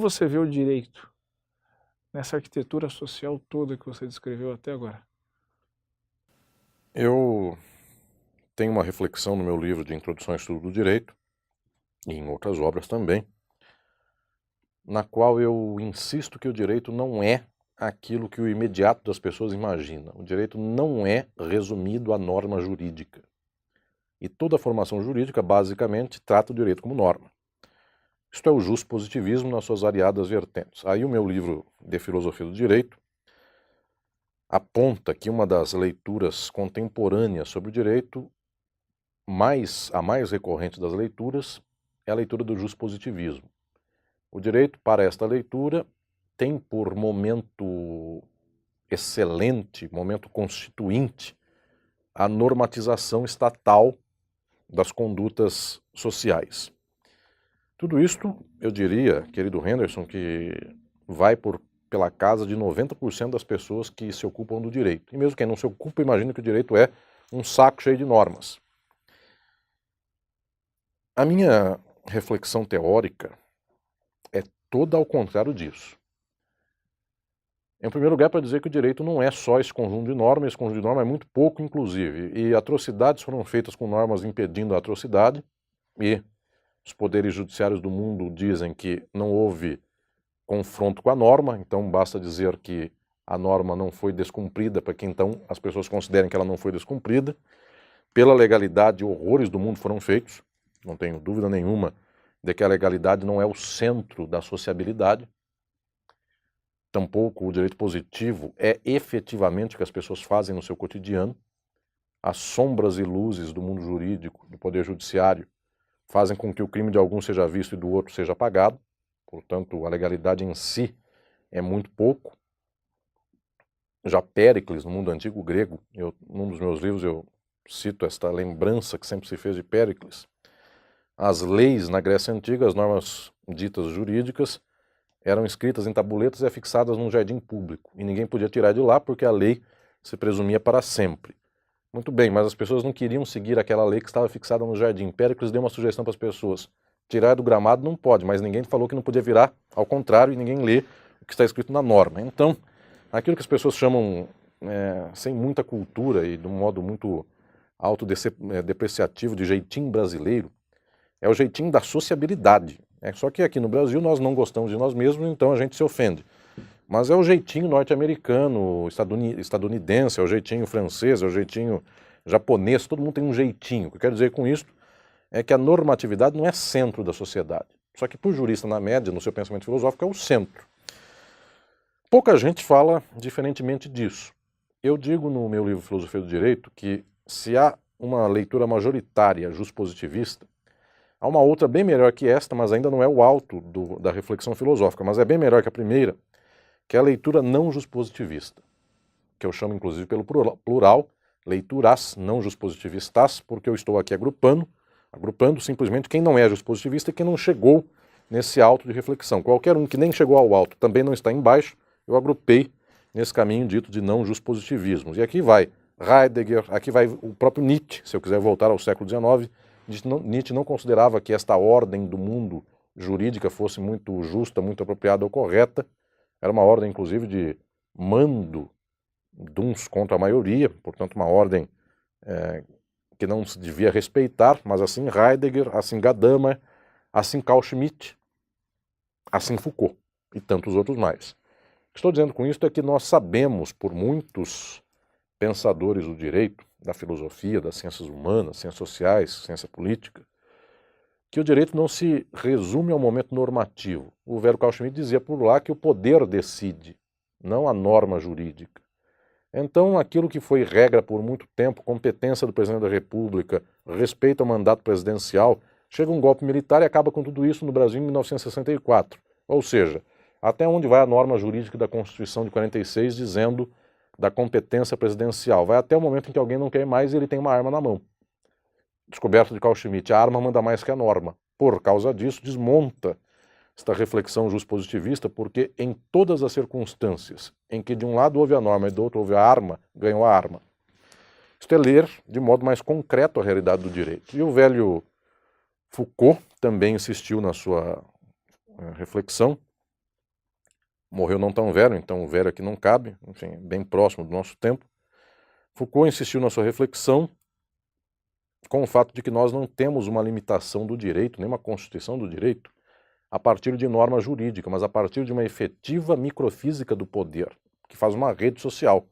você vê o direito nessa arquitetura social toda que você descreveu até agora? Eu tenho uma reflexão no meu livro de Introdução ao Estudo do Direito, e em outras obras também, na qual eu insisto que o direito não é aquilo que o imediato das pessoas imagina. O direito não é resumido à norma jurídica. E toda a formação jurídica, basicamente, trata o direito como norma. Isto é o justpositivismo nas suas variadas vertentes. Aí o meu livro de Filosofia do Direito aponta que uma das leituras contemporâneas sobre o direito, a mais recorrente das leituras, é a leitura do justpositivismo. O direito, para esta leitura, tem por momento excelente, momento constituinte, a normatização estatal das condutas sociais. Tudo isto, eu diria, querido Henderson, que vai pela casa de 90% das pessoas que se ocupam do direito. E mesmo quem não se ocupa, imagina que o direito é um saco cheio de normas. A minha reflexão teórica é toda ao contrário disso. Em primeiro lugar, para dizer que o direito não é só esse conjunto de normas, esse conjunto de normas é muito pouco, inclusive, e atrocidades foram feitas com normas impedindo a atrocidade, e os poderes judiciários do mundo dizem que não houve confronto com a norma, então basta dizer que a norma não foi descumprida para que então as pessoas considerem que ela não foi descumprida. Pela legalidade, horrores do mundo foram feitos, não tenho dúvida nenhuma de que a legalidade não é o centro da sociabilidade. Tampouco o direito positivo é efetivamente o que as pessoas fazem no seu cotidiano. As sombras e luzes do mundo jurídico, do poder judiciário, fazem com que o crime de algum seja visto e do outro seja apagado. Portanto, a legalidade em si é muito pouco. Já Péricles, no mundo antigo grego, num dos meus livros eu cito esta lembrança que sempre se fez de Péricles. As leis na Grécia Antiga, as normas ditas jurídicas, eram escritas em tabuletas e afixadas num jardim público. E ninguém podia tirar de lá porque a lei se presumia para sempre. Muito bem, mas as pessoas não queriam seguir aquela lei que estava fixada no jardim. Péricles deu uma sugestão para as pessoas. Tirar do gramado não pode, mas ninguém falou que não podia virar ao contrário e ninguém lê o que está escrito na norma. Então, aquilo que as pessoas chamam, sem muita cultura e de um modo muito autodepreciativo, de jeitinho brasileiro, é o jeitinho da sociabilidade. Só que aqui no Brasil nós não gostamos de nós mesmos, então a gente se ofende. Mas é o jeitinho norte-americano, estadunidense, é o jeitinho francês, é o jeitinho japonês, todo mundo tem um jeitinho. O que eu quero dizer com isso é que a normatividade não é centro da sociedade. Só que para o jurista, na média, no seu pensamento filosófico, é o centro. Pouca gente fala diferentemente disso. Eu digo no meu livro Filosofia do Direito que se há uma leitura majoritária justpositivista, há uma outra bem melhor que esta, mas ainda não é o alto da reflexão filosófica, mas é bem melhor que a primeira, que é a leitura não justpositivista, que eu chamo inclusive pelo plural, leituras não justpositivistas, porque eu estou aqui agrupando simplesmente quem não é justpositivista e quem não chegou nesse alto de reflexão. Qualquer um que nem chegou ao alto também não está embaixo, eu agrupei nesse caminho dito de não justpositivismos. E aqui vai Heidegger, aqui vai o próprio Nietzsche, se eu quiser voltar ao século XIX. Nietzsche não considerava que esta ordem do mundo jurídica fosse muito justa, muito apropriada ou correta. Era uma ordem, inclusive, de mando de uns contra a maioria, portanto, uma ordem que não se devia respeitar, mas assim Heidegger, assim Gadamer, assim Carl Schmitt, assim Foucault e tantos outros mais. O que estou dizendo com isso é que nós sabemos, por muitos pensadores do direito, da filosofia, das ciências humanas, ciências sociais, ciência política, que o direito não se resume ao momento normativo. O velho Carl Schmitt dizia por lá que o poder decide, não a norma jurídica. Então, aquilo que foi regra por muito tempo, competência do presidente da República, respeito ao mandato presidencial, chega um golpe militar e acaba com tudo isso no Brasil em 1964. Ou seja, até onde vai a norma jurídica da Constituição de 46 dizendo da competência presidencial? Vai até o momento em que alguém não quer mais e ele tem uma arma na mão. Descoberta de Carl Schmitt, a arma manda mais que a norma. Por causa disso, desmonta esta reflexão justpositivista, porque em todas as circunstâncias em que de um lado houve a norma e do outro houve a arma, ganhou a arma. Isto é ler de modo mais concreto a realidade do direito. E o velho Foucault também insistiu na sua reflexão morreu não tão velho, então o velho aqui não cabe, enfim, bem próximo do nosso tempo. Foucault insistiu na sua reflexão com o fato de que nós não temos uma limitação do direito, nem uma constituição do direito, a partir de norma jurídica, mas a partir de uma efetiva microfísica do poder, que faz uma rede social.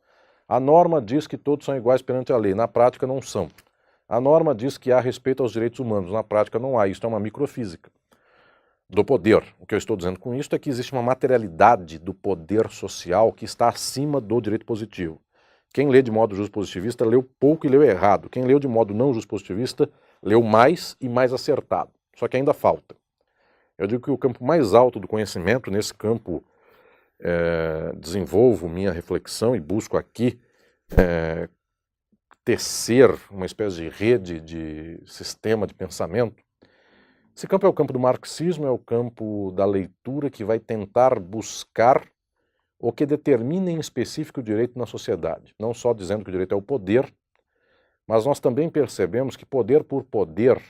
A norma diz que todos são iguais perante a lei, na prática não são. A norma diz que há respeito aos direitos humanos, na prática não há. Isto é uma microfísica do poder. O que eu estou dizendo com isso é que existe uma materialidade do poder social que está acima do direito positivo. Quem lê de modo juspositivista leu pouco e leu errado. Quem leu de modo não juspositivista leu mais e mais acertado. Só que ainda falta. Eu digo que o campo mais alto do conhecimento, nesse campo desenvolvo minha reflexão e busco aqui tecer uma espécie de rede, de sistema de pensamento. Esse campo é o campo do marxismo, é o campo da leitura que vai tentar buscar o que determina em específico o direito na sociedade. Não só dizendo que o direito é o poder, mas nós também percebemos que poder por poder,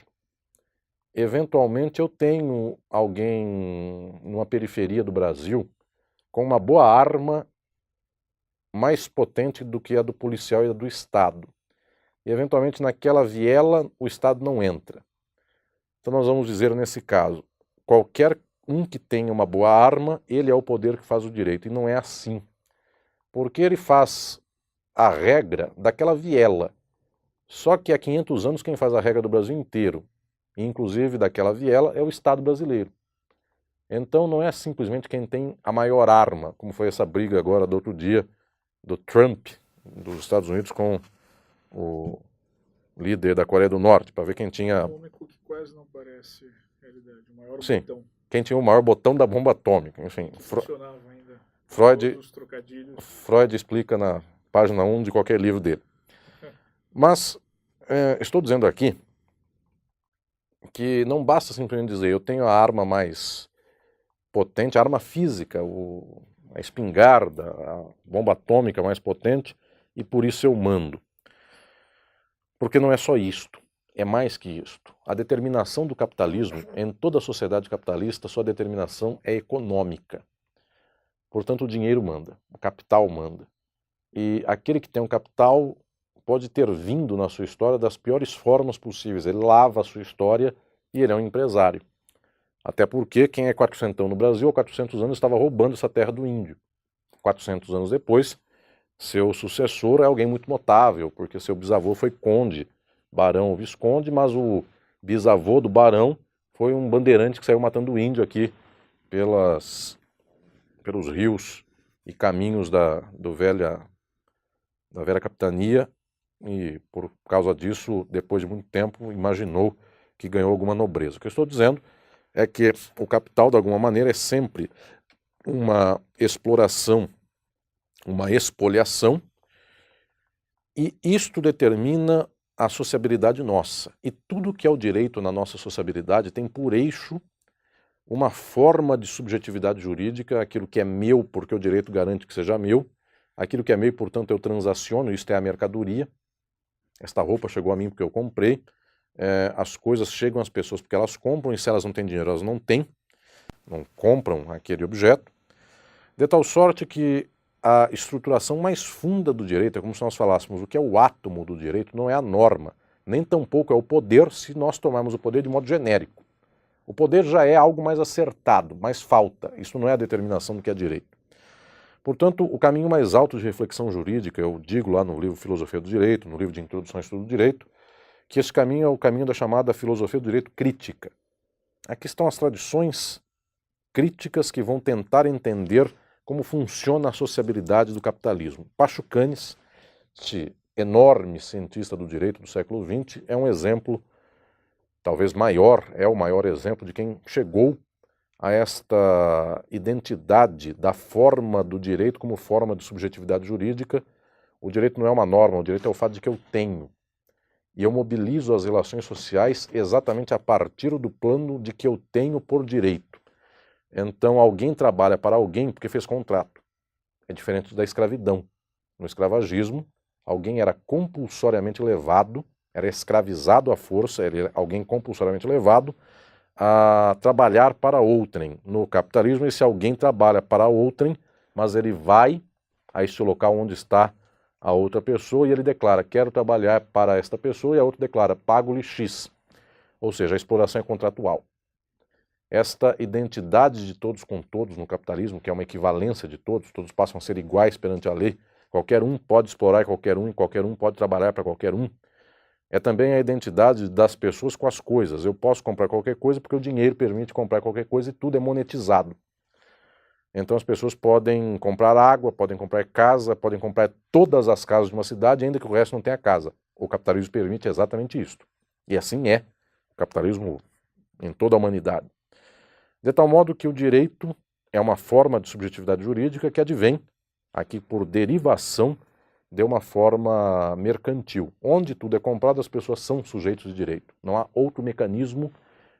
eventualmente eu tenho alguém numa periferia do Brasil com uma boa arma mais potente do que a do policial e a do Estado. E eventualmente naquela viela o Estado não entra. Então nós vamos dizer nesse caso, qualquer um que tenha uma boa arma, ele é o poder que faz o direito. E não é assim. Porque ele faz a regra daquela viela. Só que há 500 anos quem faz a regra do Brasil inteiro, inclusive daquela viela, é o Estado brasileiro. Então não é simplesmente quem tem a maior arma, como foi essa briga agora do outro dia do Trump, dos Estados Unidos, com o líder da Coreia do Norte, para ver quem tinha... Um único que quase não parece realidade, o maior Sim, botão. Quem tinha o maior botão da bomba atômica. Enfim, Funcionava ainda. Freud explica na página 1 de qualquer livro dele. Mas estou dizendo aqui que não basta simplesmente dizer eu tenho a arma mais potente, a arma física, a espingarda, a bomba atômica mais potente, e por isso eu mando. Porque não é só isto, é mais que isto. A determinação do capitalismo, em toda a sociedade capitalista, sua determinação é econômica. Portanto, o dinheiro manda, o capital manda. E aquele que tem um capital pode ter vindo na sua história das piores formas possíveis. Ele lava a sua história e ele é um empresário. Até porque quem é 400 no Brasil, há 400 anos estava roubando essa terra do índio. 400 anos depois, seu sucessor é alguém muito notável, porque seu bisavô foi conde, barão ou visconde, mas o bisavô do barão foi um bandeirante que saiu matando índio aqui pelos rios e caminhos da velha capitania, e por causa disso, depois de muito tempo, imaginou que ganhou alguma nobreza. O que eu estou dizendo é que o capital, de alguma maneira, é sempre uma exploração, uma expoliação, e isto determina a sociabilidade nossa. E tudo que é o direito na nossa sociabilidade tem por eixo uma forma de subjetividade jurídica, aquilo que é meu porque o direito garante que seja meu, aquilo que é meu, portanto, eu transaciono, isto é a mercadoria. Esta roupa chegou a mim porque eu comprei, as coisas chegam às pessoas porque elas compram, e se elas não têm dinheiro, elas não têm, não compram aquele objeto, de tal sorte que a estruturação mais funda do direito, é como se nós falássemos, o que é o átomo do direito não é a norma, nem tampouco é o poder, se nós tomarmos o poder de modo genérico. O poder já é algo mais acertado, mais falta, isso não é a determinação do que é direito. Portanto, o caminho mais alto de reflexão jurídica, eu digo lá no livro Filosofia do Direito, no livro de Introdução ao Estudo do Direito, que esse caminho é o caminho da chamada filosofia do direito crítica. Aqui estão as tradições críticas que vão tentar entender como funciona a sociabilidade do capitalismo. Pachucanes, este enorme cientista do direito do século XX, é um exemplo, talvez maior, é o maior exemplo de quem chegou a esta identidade da forma do direito como forma de subjetividade jurídica. O direito não é uma norma, o direito é o fato de que eu tenho. E eu mobilizo as relações sociais exatamente a partir do plano de que eu tenho por direito. Então alguém trabalha para alguém porque fez contrato. É diferente da escravidão. No escravagismo, alguém era compulsoriamente levado, era escravizado à força, era alguém compulsoriamente levado a trabalhar para outrem. No capitalismo, esse alguém trabalha para outrem, mas ele vai a este local onde está a outra pessoa e ele declara, quero trabalhar para esta pessoa, e a outra declara, pago-lhe X. Ou seja, a exploração é contratual. Esta identidade de todos com todos no capitalismo, que é uma equivalência de todos, todos passam a ser iguais perante a lei, qualquer um pode explorar qualquer um e qualquer um pode trabalhar para qualquer um. É também a identidade das pessoas com as coisas. Eu posso comprar qualquer coisa porque o dinheiro permite comprar qualquer coisa e tudo é monetizado. Então as pessoas podem comprar água, podem comprar casa, podem comprar todas as casas de uma cidade, ainda que o resto não tenha casa. O capitalismo permite exatamente isso. E assim é o capitalismo em toda a humanidade. De tal modo que o direito é uma forma de subjetividade jurídica que advém, aqui por derivação, de uma forma mercantil. Onde tudo é comprado, as pessoas são sujeitos de direito. Não há outro mecanismo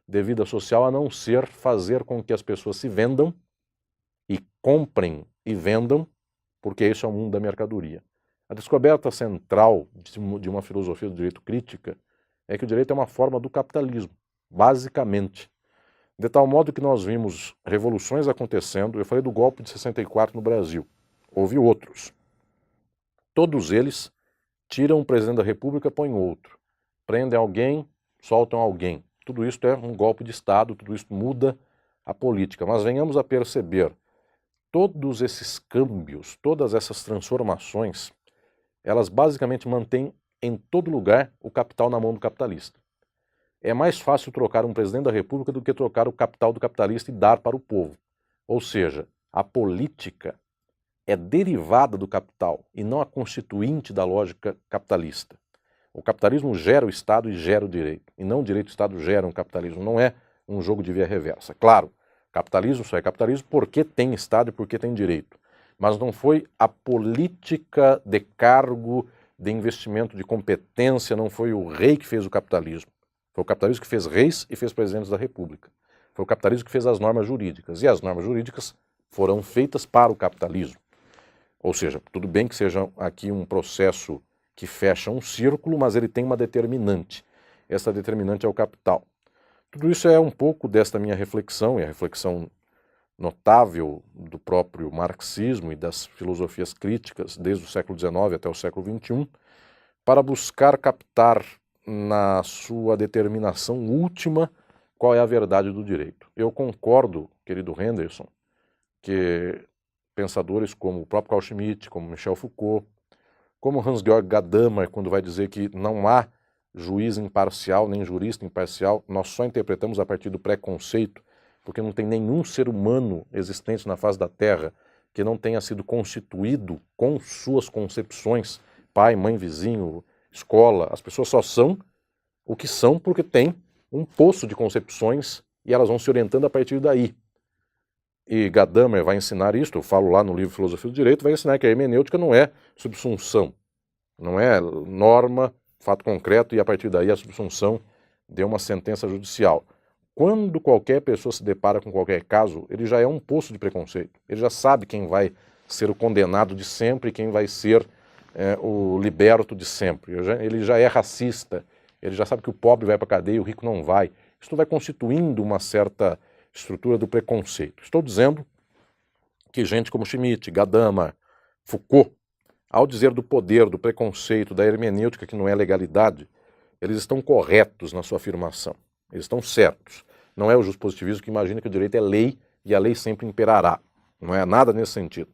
de vida social a não ser fazer com que as pessoas se vendam e comprem e vendam, porque esse é o mundo da mercadoria. A descoberta central de uma filosofia do direito crítica é que o direito é uma forma do capitalismo, basicamente. De tal modo que nós vimos revoluções acontecendo, eu falei do golpe de 64 no Brasil, houve outros. Todos eles tiram o presidente da República, põem outro. Prendem alguém, soltam alguém. Tudo isso é um golpe de Estado, tudo isso muda a política. Mas venhamos a perceber, todos esses câmbios, todas essas transformações, elas basicamente mantêm em todo lugar o capital na mão do capitalista. É mais fácil trocar um presidente da República do que trocar o capital do capitalista e dar para o povo. Ou seja, a política é derivada do capital e não a constituinte da lógica capitalista. O capitalismo gera o Estado e gera o direito, e não o direito e o Estado geram o capitalismo. Não é um jogo de via reversa. Claro, capitalismo só é capitalismo porque tem Estado e porque tem direito. Mas não foi a política de cargo, de investimento, de competência, não foi o rei que fez o capitalismo. Foi o capitalismo que fez reis e fez presidentes da República. Foi o capitalismo que fez as normas jurídicas. E as normas jurídicas foram feitas para o capitalismo. Ou seja, tudo bem que seja aqui um processo que fecha um círculo, mas ele tem uma determinante. Essa determinante é o capital. Tudo isso é um pouco desta minha reflexão, e a reflexão notável do próprio marxismo e das filosofias críticas desde o século XIX até o século XXI, para buscar captar na sua determinação última qual é a verdade do direito. Eu concordo, querido Henderson, que pensadores como o próprio Carl Schmitt, como Michel Foucault, como Hans-Georg Gadamer, quando vai dizer que não há juiz imparcial, nem jurista imparcial, nós só interpretamos a partir do preconceito, porque não tem nenhum ser humano existente na face da Terra que não tenha sido constituído com suas concepções, pai, mãe, vizinho, escola. As pessoas só são o que são porque tem um poço de concepções e elas vão se orientando a partir daí. E Gadamer vai ensinar isto, eu falo lá no livro Filosofia do Direito, vai ensinar que a hermenêutica não é subsunção, não é norma, fato concreto e a partir daí a subsunção de uma sentença judicial. Quando qualquer pessoa se depara com qualquer caso, ele já é um poço de preconceito, ele já sabe quem vai ser o condenado de sempre e quem vai ser o liberto de sempre. Ele já é racista, ele já sabe que o pobre vai para a cadeia e o rico não vai. Isso vai constituindo uma certa estrutura do preconceito. Estou dizendo que gente como Schmitt, Gadamer, Foucault, ao dizer do poder, do preconceito, da hermenêutica que não é legalidade, eles estão corretos na sua afirmação. Eles estão certos. Não é o justpositivismo que imagina que o direito é lei e a lei sempre imperará. Não é nada nesse sentido.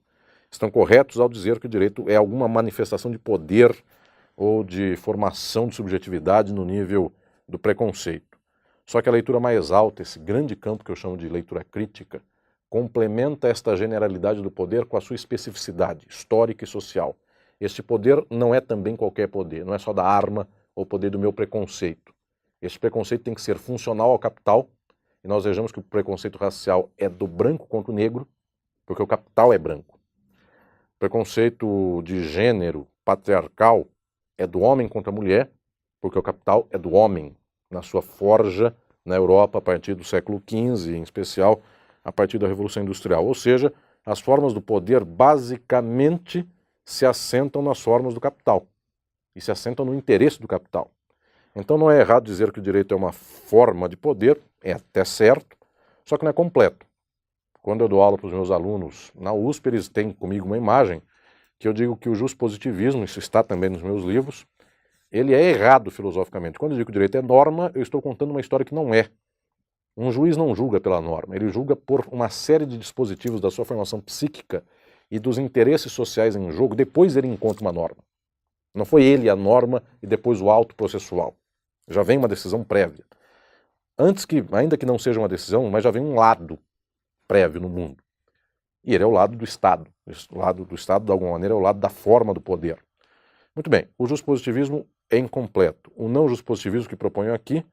Estão corretos ao dizer que o direito é alguma manifestação de poder ou de formação de subjetividade no nível do preconceito. Só que a leitura mais alta, esse grande campo que eu chamo de leitura crítica, complementa esta generalidade do poder com a sua especificidade histórica e social. Este poder não é também qualquer poder, não é só da arma ou poder do meu preconceito. Este preconceito tem que ser funcional ao capital, e nós vejamos que o preconceito racial é do branco contra o negro, porque o capital é branco. O preconceito de gênero patriarcal é do homem contra a mulher, porque o capital é do homem, na sua forja na Europa a partir do século XV, em especial a partir da Revolução Industrial. Ou seja, as formas do poder basicamente se assentam nas formas do capital e se assentam no interesse do capital. Então não é errado dizer que o direito é uma forma de poder, é até certo, só que não é completo. Quando eu dou aula para os meus alunos na USP, eles têm comigo uma imagem que eu digo que o justpositivismo, isso está também nos meus livros, ele é errado filosoficamente. Quando eu digo que o direito é norma, eu estou contando uma história que não é. Um juiz não julga pela norma, ele julga por uma série de dispositivos da sua formação psíquica e dos interesses sociais em jogo, depois ele encontra uma norma. Não foi ele a norma e depois o auto processual. Já vem uma decisão prévia. Antes que, ainda que não seja uma decisão, mas já vem um lado prévio no mundo. E ele é o lado do Estado. O lado do Estado, de alguma maneira, é o lado da forma do poder. Muito bem, o justpositivismo é incompleto. O não justpositivismo que proponho aqui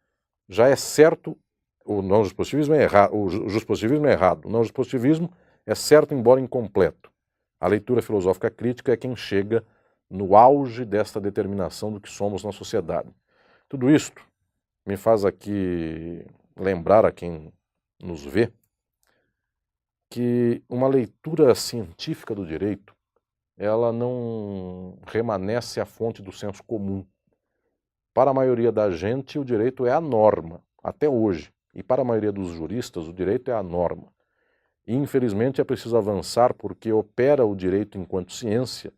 já é certo. O não justpositivismo é errado. O justpositivismo é errado. O não justpositivismo é certo, embora incompleto. A leitura filosófica crítica é quem chega no auge desta determinação do que somos na sociedade. Tudo isto me faz aqui lembrar a quem nos vê que uma leitura científica do direito, ela não remanesce a fonte do senso comum. Para a maioria da gente, o direito é a norma, até hoje. E para a maioria dos juristas, o direito é a norma. E, infelizmente, é preciso avançar porque opera o direito enquanto ciência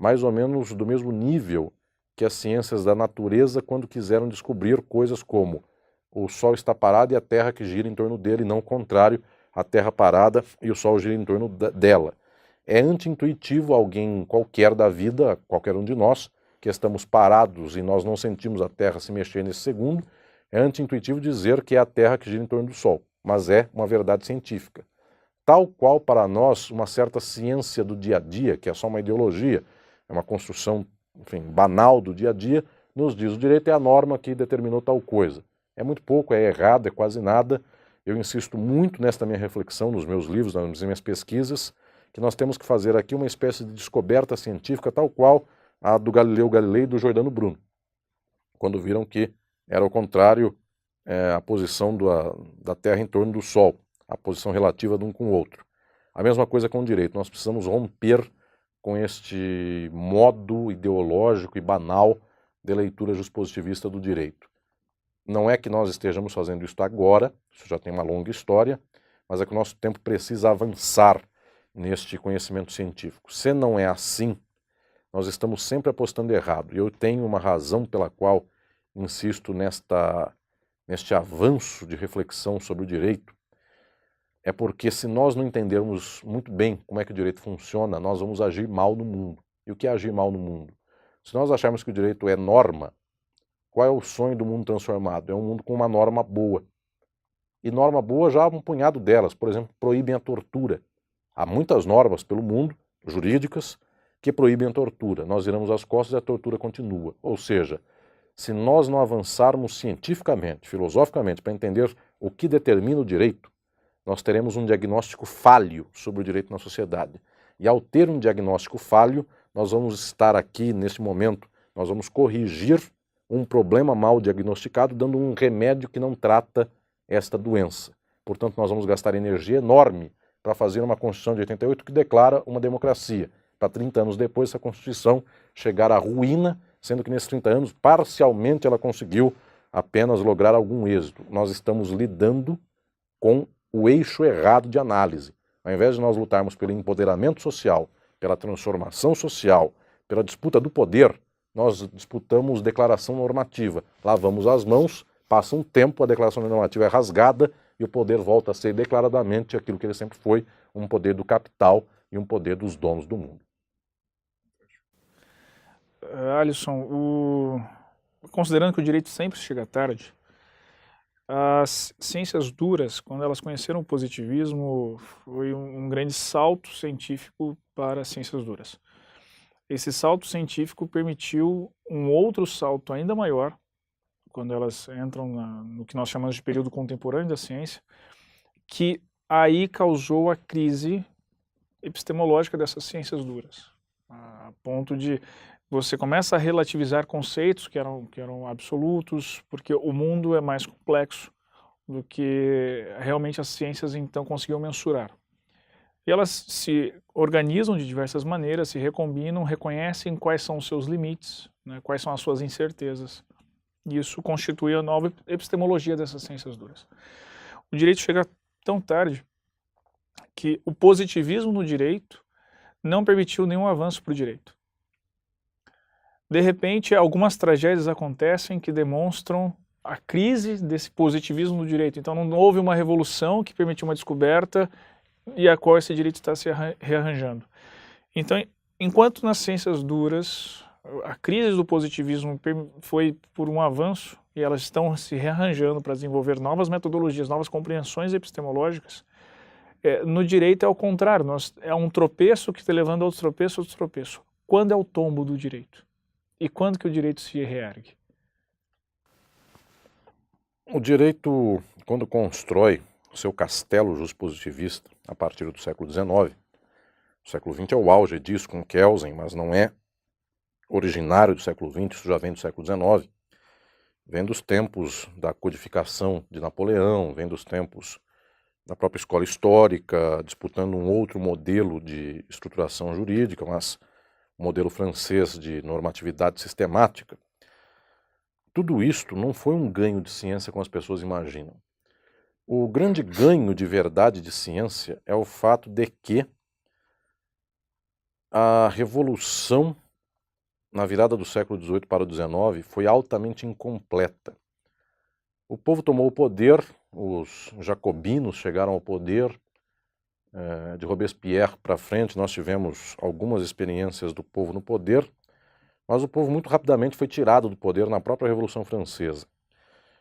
mais ou menos do mesmo nível que as ciências da natureza quando quiseram descobrir coisas como o Sol está parado e a Terra que gira em torno dele, não o contrário, a Terra parada e o Sol gira em torno dela. É anti-intuitivo alguém qualquer da vida, qualquer um de nós, que estamos parados e nós não sentimos a Terra se mexer nesse segundo, é anti-intuitivo dizer que é a Terra que gira em torno do Sol, mas é uma verdade científica. Tal qual para nós uma certa ciência do dia a dia, que é só uma ideologia, é uma construção, enfim, banal do dia a dia, nos diz o direito é a norma que determinou tal coisa. É muito pouco, é errado, é quase nada. Eu insisto muito nesta minha reflexão, nos meus livros, nas minhas pesquisas, que nós temos que fazer aqui uma espécie de descoberta científica tal qual a do Galileu Galilei e do Giordano Bruno, quando viram que era o contrário a posição da Terra em torno do Sol, a posição relativa de um com o outro. A mesma coisa com o direito, nós precisamos romper com este modo ideológico e banal de leitura justpositivista do direito. Não é que nós estejamos fazendo isso agora, isso já tem uma longa história, mas é que o nosso tempo precisa avançar neste conhecimento científico. Se não é assim, nós estamos sempre apostando errado. E eu tenho uma razão pela qual insisto neste avanço de reflexão sobre o direito. É porque se nós não entendermos muito bem como é que o direito funciona, nós vamos agir mal no mundo. E o que é agir mal no mundo? Se nós acharmos que o direito é norma, qual é o sonho do mundo transformado? É um mundo com uma norma boa. E norma boa já há um punhado delas. Por exemplo, proíbem a tortura. Há muitas normas pelo mundo, jurídicas, que proíbem a tortura. Nós viramos as costas e a tortura continua. Ou seja, se nós não avançarmos cientificamente, filosoficamente, para entender o que determina o direito, nós teremos um diagnóstico falho sobre o direito na sociedade. E ao ter um diagnóstico falho, nós vamos estar aqui, nesse momento, nós vamos corrigir um problema mal diagnosticado, dando um remédio que não trata esta doença. Portanto, nós vamos gastar energia enorme para fazer uma Constituição de 88 que declara uma democracia. Para 30 anos depois, essa Constituição chegar à ruína, sendo que nesses 30 anos, parcialmente, ela conseguiu apenas lograr algum êxito. Nós estamos lidando com o eixo errado de análise. Ao invés de nós lutarmos pelo empoderamento social, pela transformação social, pela disputa do poder, nós disputamos declaração normativa. Lavamos as mãos, passa um tempo, a declaração normativa é rasgada e o poder volta a ser declaradamente aquilo que ele sempre foi, um poder do capital e um poder dos donos do mundo. Alisson, considerando que o direito sempre chega tarde, as ciências duras, quando elas conheceram o positivismo, foi um grande salto científico para as ciências duras. Esse salto científico permitiu um outro salto ainda maior, quando elas entram no que nós chamamos de período contemporâneo da ciência, que aí causou a crise epistemológica dessas ciências duras, a ponto de você começa a relativizar conceitos que eram absolutos, porque o mundo é mais complexo do que realmente as ciências então conseguiam mensurar. E elas se organizam de diversas maneiras, se recombinam, reconhecem quais são os seus limites, né, quais são as suas incertezas. E isso constitui a nova epistemologia dessas ciências duras. O direito chega tão tarde que o positivismo no direito não permitiu nenhum avanço para o direito. De repente, algumas tragédias acontecem que demonstram a crise desse positivismo no direito. Então não houve uma revolução que permitiu uma descoberta e a qual esse direito está se rearranjando. Então, enquanto nas ciências duras a crise do positivismo foi por um avanço e elas estão se rearranjando para desenvolver novas metodologias, novas compreensões epistemológicas, no direito é ao contrário, é um tropeço que está levando a outro tropeço, outro tropeço. Quando é o tombo do direito? E quando que o direito se reergue? O direito, quando constrói o seu castelo juspositivista a partir do século XIX, o século XX é o auge disso com Kelsen, mas não é originário do século XX, isso já vem do século XIX, vem dos tempos da codificação de Napoleão, vem dos tempos da própria escola histórica, disputando um outro modelo de estruturação jurídica, mas o modelo francês de normatividade sistemática. Tudo isto não foi um ganho de ciência como as pessoas imaginam. O grande ganho de verdade de ciência é o fato de que a revolução na virada do século XVIII para o XIX foi altamente incompleta. O povo tomou o poder, os jacobinos chegaram ao poder, de Robespierre para frente nós tivemos algumas experiências do povo no poder, mas o povo muito rapidamente foi tirado do poder na própria Revolução Francesa.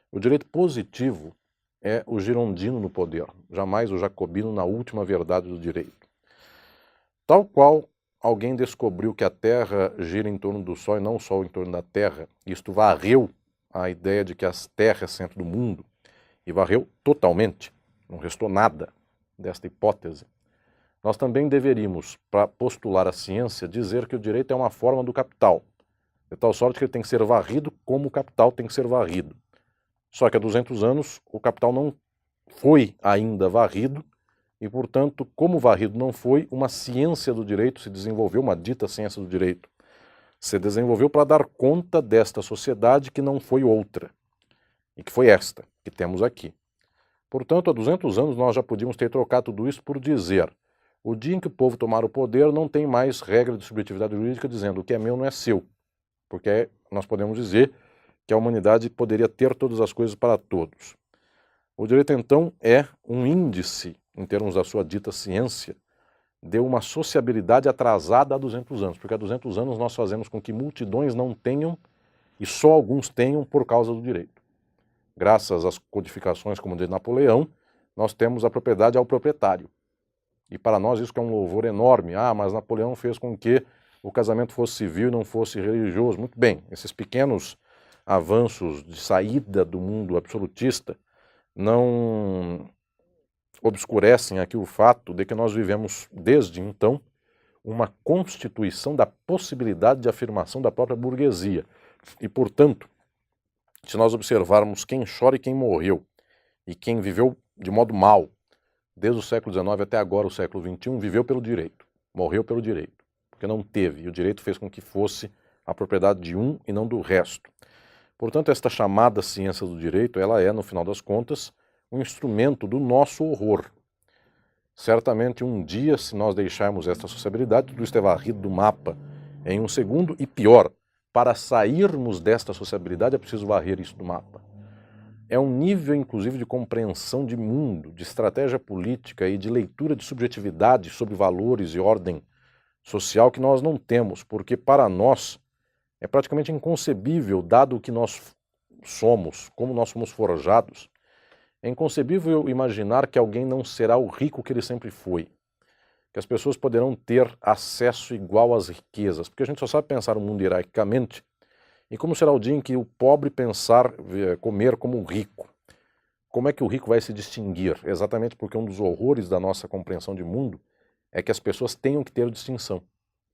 O direito positivo é o girondino no poder, jamais o jacobino na última verdade do direito. Tal qual alguém descobriu que a Terra gira em torno do Sol e não o Sol em torno da Terra, isto varreu a ideia de que a Terra é centro do mundo, e varreu totalmente, não restou nada desta hipótese. Nós também deveríamos, para postular a ciência, dizer que o direito é uma forma do capital, de tal sorte que ele tem que ser varrido como o capital tem que ser varrido. Só que há 200 anos o capital não foi ainda varrido, e, portanto, como varrido não foi, uma ciência do direito se desenvolveu, uma dita ciência do direito, se desenvolveu para dar conta desta sociedade que não foi outra, e que foi esta, que temos aqui. Portanto, há 200 anos nós já podíamos ter trocado tudo isso por dizer: o dia em que o povo tomar o poder não tem mais regra de subjetividade jurídica dizendo o que é meu não é seu, porque nós podemos dizer que a humanidade poderia ter todas as coisas para todos. O direito, então, é um índice, em termos da sua dita ciência, de uma sociabilidade atrasada há 200 anos, porque há 200 anos nós fazemos com que multidões não tenham e só alguns tenham por causa do direito. Graças às codificações como de Napoleão, nós temos a propriedade ao proprietário. E para nós isso é um louvor enorme. Ah, mas Napoleão fez com que o casamento fosse civil e não fosse religioso. Muito bem, esses pequenos avanços de saída do mundo absolutista não obscurecem aqui o fato de que nós vivemos, desde então, uma constituição da possibilidade de afirmação da própria burguesia. E, portanto, se nós observarmos quem chora e quem morreu, e quem viveu de modo mal, desde o século XIX até agora, o século XXI, viveu pelo direito, morreu pelo direito, porque não teve, e o direito fez com que fosse a propriedade de um e não do resto. Portanto, esta chamada ciência do direito, ela é, no final das contas, um instrumento do nosso horror. Certamente um dia, se nós deixarmos esta sociabilidade, tudo isso é varrido do mapa em um segundo, e pior, para sairmos desta sociabilidade é preciso varrer isso do mapa. É um nível, inclusive, de compreensão de mundo, de estratégia política e de leitura de subjetividade sobre valores e ordem social que nós não temos, porque para nós é praticamente inconcebível, dado o que nós somos, como nós somos forjados, é inconcebível imaginar que alguém não será o rico que ele sempre foi, que as pessoas poderão ter acesso igual às riquezas, porque a gente só sabe pensar o mundo hierarquicamente. E como será o dia em que o pobre pensar, comer como um rico? Como é que o rico vai se distinguir? Exatamente porque um dos horrores da nossa compreensão de mundo é que as pessoas tenham que ter distinção,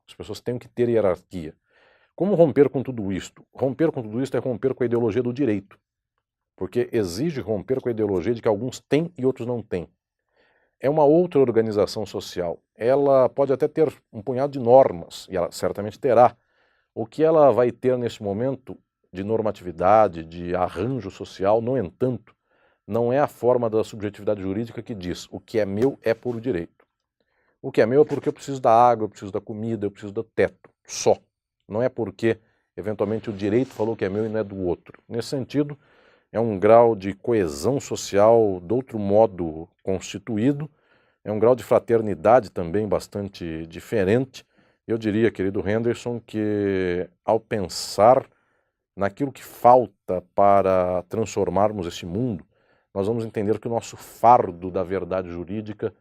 as pessoas tenham que ter hierarquia. Como romper com tudo isto? Romper com tudo isto é romper com a ideologia do direito, porque exige romper com a ideologia de que alguns têm e outros não têm. É uma outra organização social. Ela pode até ter um punhado de normas, e ela certamente terá. O que ela vai ter nesse momento de normatividade, de arranjo social, no entanto, não é a forma da subjetividade jurídica que diz o que é meu é por direito. O que é meu é porque eu preciso da água, eu preciso da comida, eu preciso do teto, só. Não é porque, eventualmente, o direito falou que é meu e não é do outro. Nesse sentido, é um grau de coesão social de outro modo constituído, é um grau de fraternidade também bastante diferente. Eu diria, querido Henderson, que ao pensar naquilo que falta para transformarmos esse mundo, nós vamos entender que o nosso fardo da verdade jurídica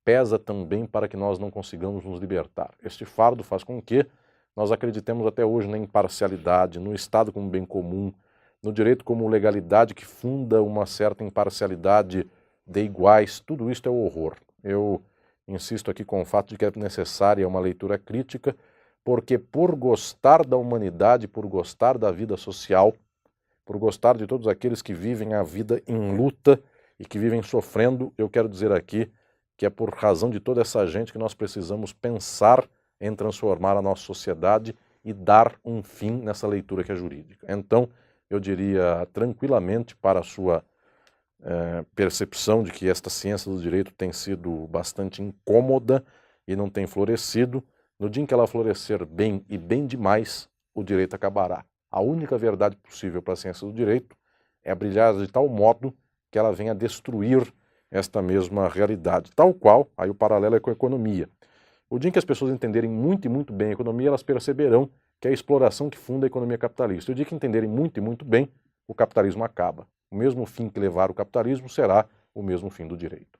pesa também para que nós não consigamos nos libertar. Este fardo faz com que nós acreditemos até hoje na imparcialidade, no Estado como bem comum, no direito como legalidade que funda uma certa imparcialidade de iguais. Tudo isso é horror. Eu insisto aqui com o fato de que é necessária uma leitura crítica, porque por gostar da humanidade, por gostar da vida social, por gostar de todos aqueles que vivem a vida em luta e que vivem sofrendo, eu quero dizer aqui que é por razão de toda essa gente que nós precisamos pensar em transformar a nossa sociedade e dar um fim nessa leitura que é jurídica. Então, eu diria tranquilamente para a sua percepção de que esta ciência do direito tem sido bastante incômoda e não tem florescido, no dia em que ela florescer bem e bem demais, o direito acabará. A única verdade possível para a ciência do direito é brilhar de tal modo que ela venha destruir esta mesma realidade. Tal qual, aí o paralelo é com a economia. O dia em que as pessoas entenderem muito e muito bem a economia, elas perceberão que é a exploração que funda a economia capitalista. O dia que entenderem muito e muito bem, o capitalismo acaba. O mesmo fim que levar o capitalismo será o mesmo fim do direito.